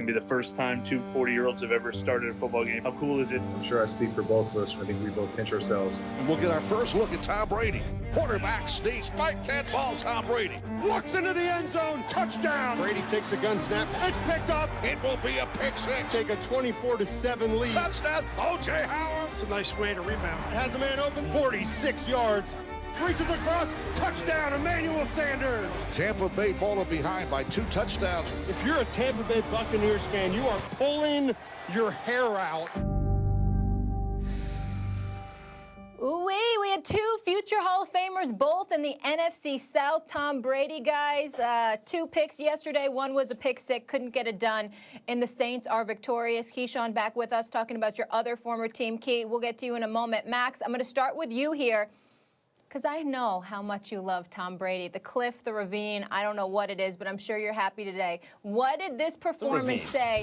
going to be the first time two 40-year-olds have ever started a football game. How cool is it? I'm sure I speak for both of us. I think we both pinch ourselves. And we'll get our first look at Tom Brady. Quarterback sneaks, spike 10 ball, Tom Brady. Walks into the end zone, touchdown. Brady takes a gun snap. It's picked up. It will be a pick six. Take a 24-7 lead. Touchdown, O.J. Howard. It's a nice way to rebound. Has a man open, 46 yards. Reaches across, touchdown, Emmanuel Sanders. Tampa Bay falling behind by 2 touchdowns. If you're a Tampa Bay Buccaneers fan, you are pulling your hair out. Ooh-wee, we had 2 future Hall of Famers, both in the NFC South. Tom Brady, guys, 2 picks yesterday. One was a pick six, couldn't get it done. And the Saints are victorious. Keyshawn back with us talking about your other former team. Key, we'll get to you in a moment. Max, I'm going to start with you here because I know how much you love Tom Brady. The cliff, the ravine, I don't know what it is, but I'm sure you're happy today. What did this performance say?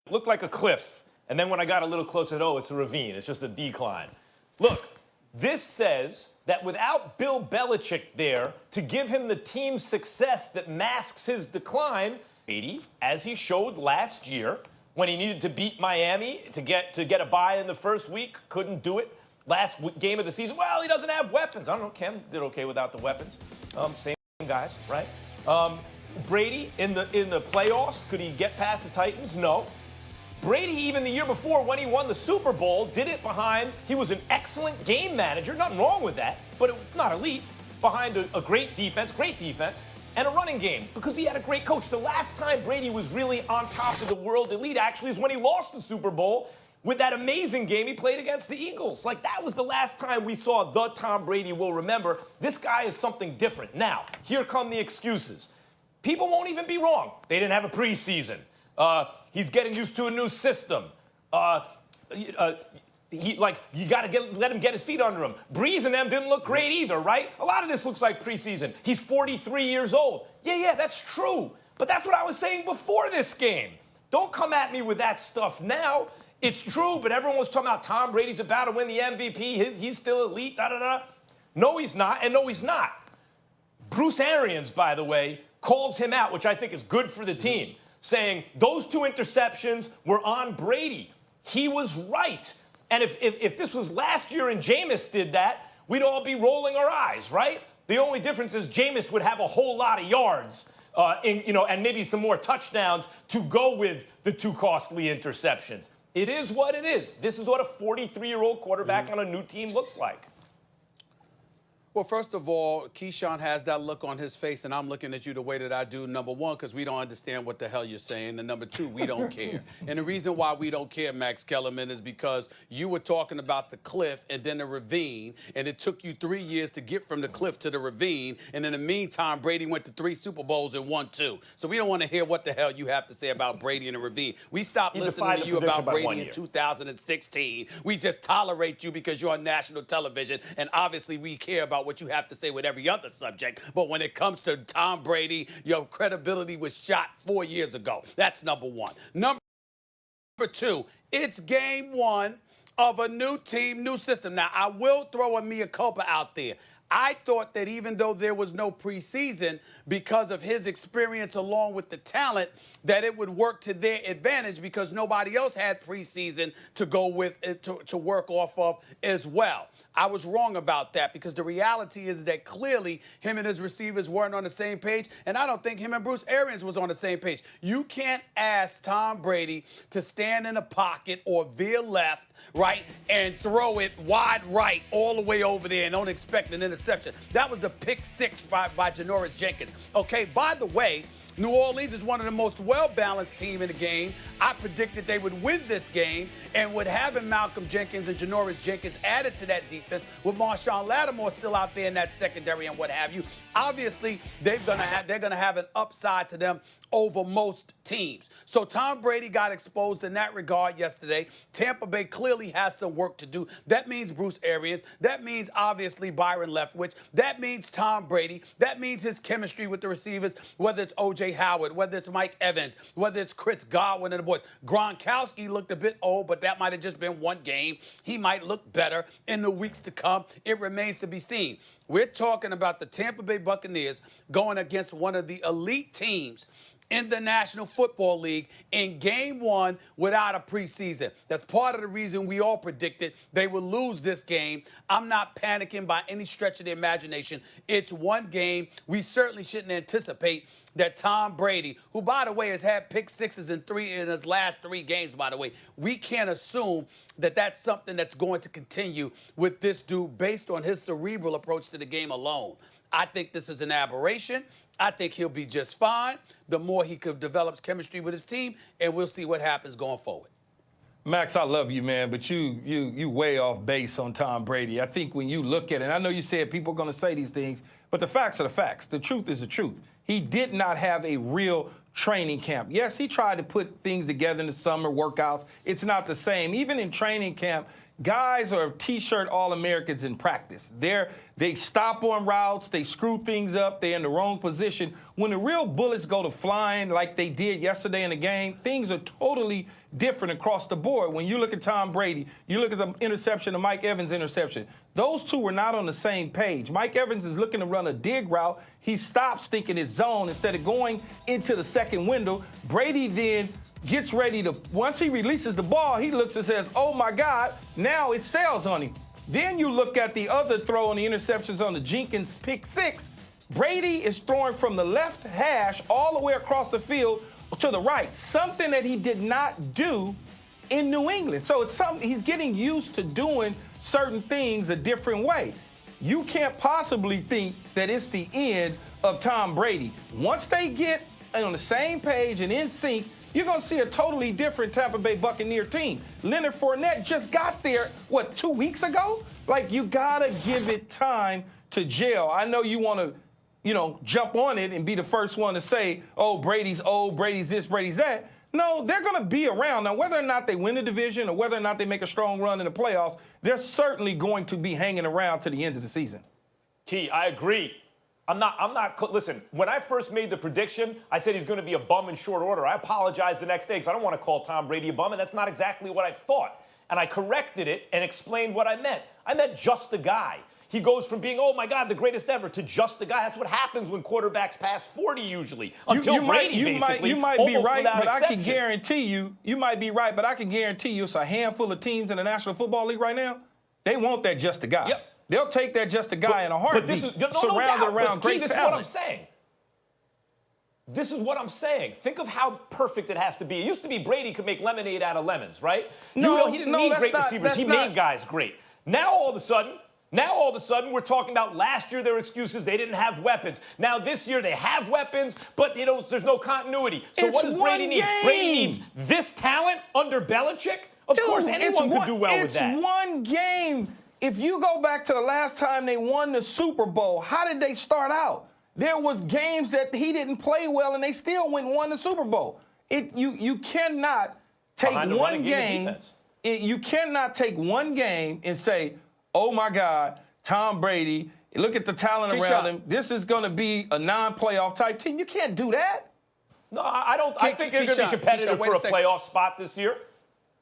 Looked like a cliff. And then when I got a little closer, oh, it's a ravine. It's just a decline. Look, this says that without Bill Belichick there to give him the team success that masks his decline, Brady, as he showed last year when he needed to beat Miami to get a bye in the first week, couldn't do it. Last game of the season, well, he doesn't have weapons. I don't know, Cam did okay without the weapons. Same guys, right? Brady in the playoffs, could he get past the Titans? No. Brady, even the year before when he won the Super Bowl, did it behind, he was an excellent game manager, nothing wrong with that, but it was not elite, behind a great defense, and a running game, because he had a great coach. The last time Brady was really on top of the world elite, actually, is when he lost the Super Bowl with that amazing game he played against the Eagles. Like, that was the last time we saw the Tom Brady we'll remember. This guy is something different. Now, here come the excuses. People won't even be wrong. They didn't have a preseason. He's getting used to a new system. You got to let him get his feet under him. Breeze and them didn't look great either, right? A lot of this looks like preseason. He's 43 years old. Yeah, that's true. But that's what I was saying before this game. Don't come at me with that stuff now. It's true, but everyone was talking about Tom Brady's about to win the MVP. He's still elite, da-da-da. No, he's not, and no, he's not. Bruce Arians, by the way, calls him out, which I think is good for the team, saying those 2 interceptions were on Brady. He was right. And if this was last year and Jameis did that, we'd all be rolling our eyes, right? The only difference is Jameis would have a whole lot of yards and maybe some more touchdowns to go with the 2 costly interceptions. It is what it is. This is what a 43-year-old quarterback on a new team looks like. Well, first of all, Keyshawn has that look on his face, and I'm looking at you the way that I do. Number 1, because we don't understand what the hell you're saying. And number 2, we don't care. And the reason why we don't care, Max Kellerman, is because you were talking about the cliff and then the ravine, and it took you 3 years to get from the cliff to the ravine. And in the meantime, Brady went to 3 Super Bowls and won 2. So we don't want to hear what the hell you have to say about Brady and the ravine. We stopped listening to you about Brady in 2016. We just tolerate you because you're on national television, and obviously we care about what you have to say with every other subject. But when it comes to Tom Brady, your credibility was shot 4 years ago. That's number 1. Number 2, it's game 1 of a new team, new system. Now, I will throw a mea culpa out there. I thought that even though there was no preseason, because of his experience along with the talent, that it would work to their advantage because nobody else had preseason to go with, to work off of as well. I was wrong about that because the reality is that clearly him and his receivers weren't on the same page, and I don't think him and Bruce Arians was on the same page. You can't ask Tom Brady to stand in a pocket or veer left, right, and throw it wide right all the way over there and don't expect an interception. That was the pick 6 by Janoris Jenkins. Okay, by the way, New Orleans is one of the most well-balanced team in the game. I predicted they would win this game, and with having Malcolm Jenkins and Janoris Jenkins added to that defense, with Marshawn Lattimore still out there in that secondary and what have you, obviously they're gonna have an upside to them over most teams. So Tom Brady got exposed in that regard yesterday. Tampa Bay clearly has some work to do. That means Bruce Arians. That means, obviously, Byron Leftwich. That means Tom Brady. That means his chemistry with the receivers, whether it's O.J. Howard, whether it's Mike Evans, whether it's Chris Godwin and the boys. Gronkowski looked a bit old, but that might have just been one game. He might look better in the weeks to come. It remains to be seen. We're talking about the Tampa Bay Buccaneers going against one of the elite teams in the National Football League in game one without a preseason. That's part of the reason we all predicted they would lose this game. I'm not panicking by any stretch of the imagination. It's one game. We certainly shouldn't anticipate that Tom Brady, who, by the way, has had pick sixes in his last 3 games, by the way, we can't assume that that's something that's going to continue with this dude based on his cerebral approach to the game alone. I think this is an aberration. I think he'll be just fine. The more he develops chemistry with his team, and we'll see what happens going forward. Max, I love you, man, but you way off base on Tom Brady. I think when you look at it, and I know you said people are going to say these things, but the facts are the facts. The truth is the truth. He did not have a real training camp. Yes, he tried to put things together in the summer workouts. It's not the same. Even in training camp, guys are T-shirt All-Americans in practice. They stop on routes. They screw things up. They're in the wrong position. When the real bullets go to flying like they did yesterday in the game, things are totally different across the board. When you look at Tom Brady, you look at the interception, the Mike Evans interception. Those two were not on the same page. Mike Evans is looking to run a dig route. He stops thinking it's zone instead of going into the second window. Brady then gets ready to, once he releases the ball, he looks and says, oh my God, now it sails on him. Then you look at the other throw on the interceptions on the Jenkins pick 6. Brady is throwing from the left hash all the way across the field to the right, something that he did not do in New England. So it's something he's getting used to doing certain things a different way. You can't possibly think that it's the end of Tom Brady. Once they get on the same page and in sync, you're going to see a totally different Tampa Bay Buccaneer team. Leonard Fournette just got there, 2 weeks ago? Like, you got to give it time to gel. I know you want to, jump on it and be the first one to say, oh, Brady's old, Brady's this, Brady's that. No, they're going to be around. Now, whether or not they win the division or whether or not they make a strong run in the playoffs, they're certainly going to be hanging around to the end of the season. Key, I agree. Listen, when I first made the prediction, I said he's going to be a bum in short order. I apologized the next day because I don't want to call Tom Brady a bum, and that's not exactly what I thought. And I corrected it and explained what I meant. I meant just a guy. He goes from being, oh, my God, the greatest ever, to just a guy. That's what happens when quarterbacks pass 40 usually. Until Brady, basically, you might be right, but exception. I can guarantee you might be right, but I can guarantee you it's a handful of teams in the National Football League right now. They want that just a guy. Yep. They'll take that just a guy in a heartbeat. But this is, surrounded around great this talent. Is what I'm saying. This is what I'm saying. Think of how perfect it has to be. It used to be Brady could make lemonade out of lemons, right? No, he didn't need great receivers. He made guys great. Now all of a sudden, we're talking about last year their excuses. They didn't have weapons. Now this year they have weapons, but there's no continuity. So what does Brady need? Brady needs this talent under Belichick? Of course, anyone could do well with that. It's one game. If you go back to the last time they won the Super Bowl, how did they start out? There was games that he didn't play well, and they still won the Super Bowl. You cannot take one game. You cannot take one game and say, oh, my God, Tom Brady, look at the talent around him. This is going to be a non-playoff type team. You can't do that. No, I don't. I think they're going to be competitive for a playoff spot this year.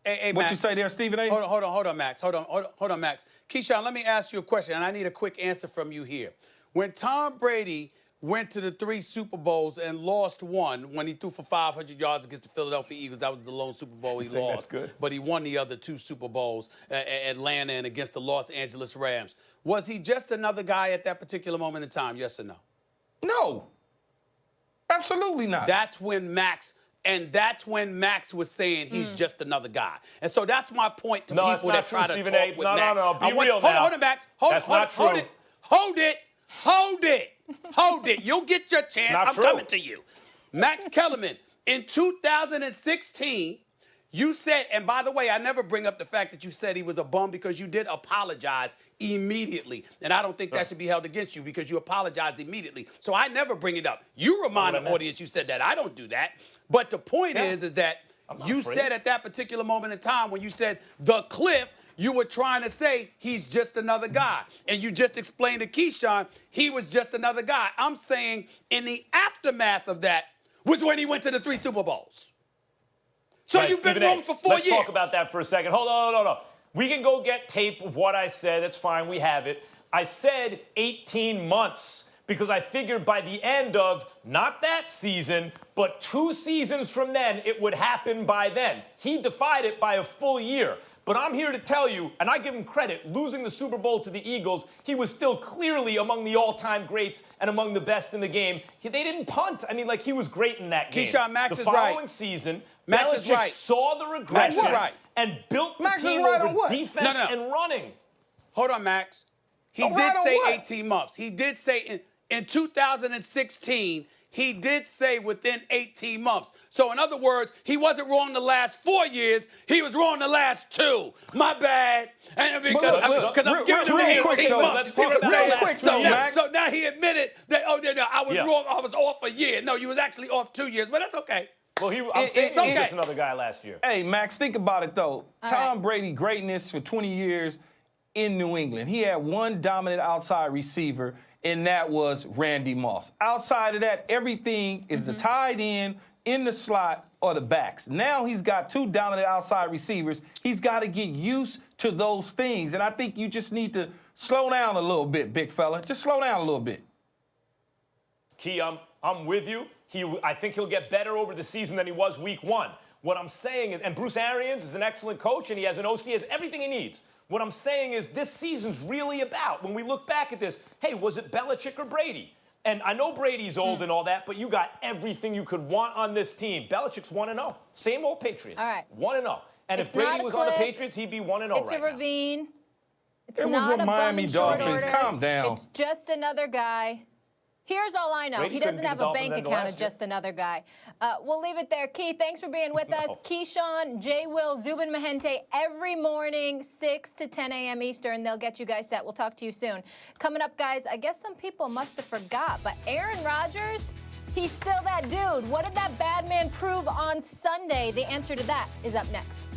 Hey, what Max, you say there, Stephen A? Hold on, Max. Hold on, Max. Keyshawn, let me ask you a question, and I need a quick answer from you here. When Tom Brady went to the 3 Super Bowls and lost one when he threw for 500 yards against the Philadelphia Eagles, that was the lone Super Bowl he lost. That's good. But he won the other 2 Super Bowls, Atlanta and against the Los Angeles Rams. Was he just another guy at that particular moment in time, yes or no? No. Absolutely not. That's when Max was saying he's just another guy. And so that's my point to people that try to talk with Max. No. Be real now. Hold it, Max. Hold it. You'll get your chance. I'm coming to you. Max Kellerman, in 2016, You said, and by the way, I never bring up the fact that you said he was a bum because you did apologize immediately. And I don't think that should be held against you because you apologized immediately. So I never bring it up. You remind the audience you said that. I don't do that. But the point is that you said at that particular moment in time when you said the cliff, you were trying to say he's just another guy. And you just explained to Keyshawn he was just another guy. I'm saying in the aftermath of that was when he went to the 3 Super Bowls. So right, you've been Stephen wrong for 4 years. Let's talk about that for a second. Hold on. We can go get tape of what I said. That's fine. We have it. I said 18 months because I figured by the end of not that season, but 2 seasons from then, it would happen by then. He defied it by a full year. But I'm here to tell you, and I give him credit, losing the Super Bowl to the Eagles, he was still clearly among the all-time greats and among the best in the game. They didn't punt. I mean, like, he was great in that game. Keyshawn, Max the is right. following season, Max is Belichick right. saw the regression and built the Max is team right over on what? defense and running. Hold on, Max. He did say 18 months. He did say in 2016, he did say within 18 months. So in other words, he wasn't wrong the last 4 years. He was wrong the last 2. My bad. And because I'm giving him the 18 months. Let's talk about the last 2 years. So now he admitted that, I was wrong. I was off a year. No, you was actually off 2 years, but that's okay. Well, I'm saying he was just another guy last year. Hey, Max, think about it, though. Tom Brady, greatness for 20 years in New England. He had one dominant outside receiver, and that was Randy Moss. Outside of that, everything is the tight end, in the slot, or the backs. Now he's got 2 dominant outside receivers. He's got to get used to those things, and I think you just need to slow down a little bit, big fella. Just slow down a little bit. Key, I'm with you. I think he'll get better over the season than he was week 1. What I'm saying is, and Bruce Arians is an excellent coach, and he has an OC, he has everything he needs. What I'm saying is this season's really about, when we look back at this, hey, was it Belichick or Brady? And I know Brady's old and all that, but you got everything you could want on this team. Belichick's 1-0. Same old Patriots. All right. 1-0. And if Brady was on the Patriots, he'd be 1-0 right now. It's a ravine. It's It was not the a Miami Dolphins. Calm down. It's just another guy. Here's all I know. Brady He doesn't couldn't have beat the a bank Dolphins account last of year. just another guy. We'll leave it there. Keith, thanks for being with us. Keyshawn, J. Will, Zubin Mehenti, every morning, 6 to 10 a.m. Eastern. They'll get you guys set. We'll talk to you soon. Coming up, guys, I guess some people must have forgot, but Aaron Rodgers, he's still that dude. What did that bad man prove on Sunday? The answer to that is up next.